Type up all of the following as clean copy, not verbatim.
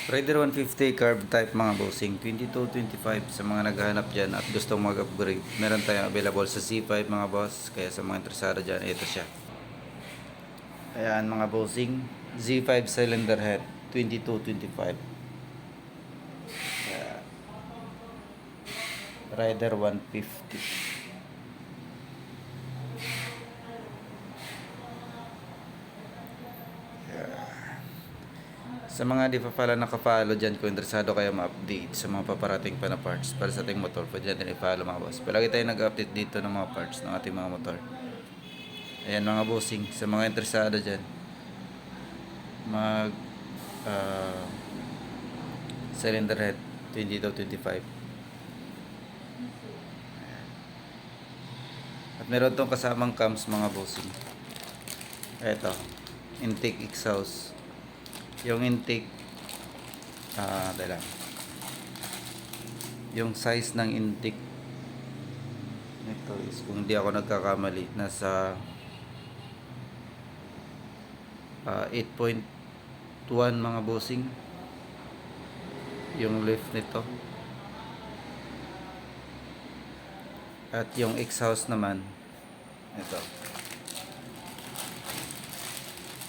Raider 150 carb type mga bossing 2225 sa mga naghahanap dyan at gustong mag-upgrade. Meron tayong available sa C5 mga boss. Kaya sa mga interesado dyan, ito siya. Ayan mga bossing, Z5 cylinder head 2225. Ayan. Raider 150. Sa mga di pa pala nakapalo dyan, kung interesado kayo ma-update sa mga paparating pa na parts para sa ating motor, pwede natin i-follow mga boss. Palagi tayo nag-update dito ng mga parts ng ating mga motor. Ayan mga bossing, sa mga interesado dyan, mag cylinder head 2225. At meron tong kasamang cams mga bossing. Eto, intake exhaust. Yung intake yung size ng intake nito is, kung hindi ako nagkakamali, nasa 8.1 mga bossing yung lift nito. At yung exhaust naman, ito,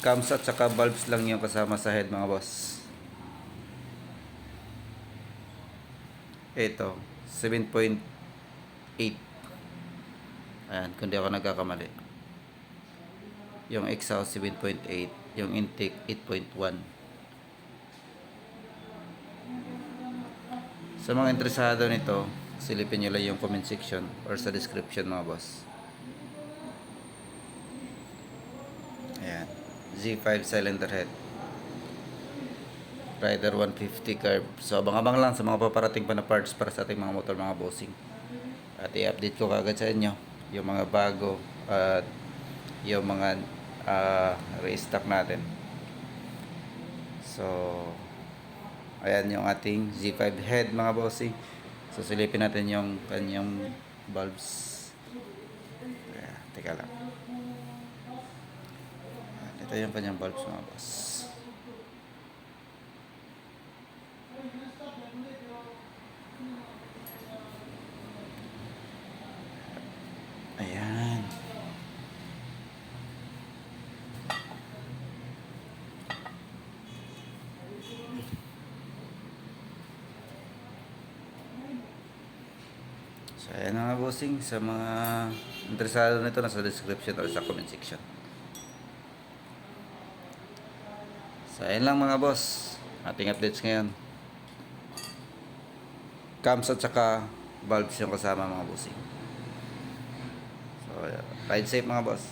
cams at saka valves lang yung kasama sa head mga boss. Ito 7.8. Ayan, kung di ako nagkakamali. Yung exhaust 7.8, yung intake 8.1. Sa mga interesado nito, silipin nyo lang yung comment section or sa description mga boss. Ayan, Z5 cylinder head, Raider 150 carb. So abang-abang lang sa mga paparating pa na parts para sa ating mga motor mga bossing. At i-update ko kagad sa inyo yung mga bago at yung mga restock natin. So ayan yung ating Z5 head mga bossing. So silipin natin yung kanyang valves. Ayan, teka lang. Ayan, ito yung kanyang valves mga boss. Ayan. So ayan mga bossing, sa mga interesado nito, nasa description or sa comment section. So ayan lang mga boss, ating updates ngayon. Cams at saka valves yung kasama mga bossing. So ride safe mga boss.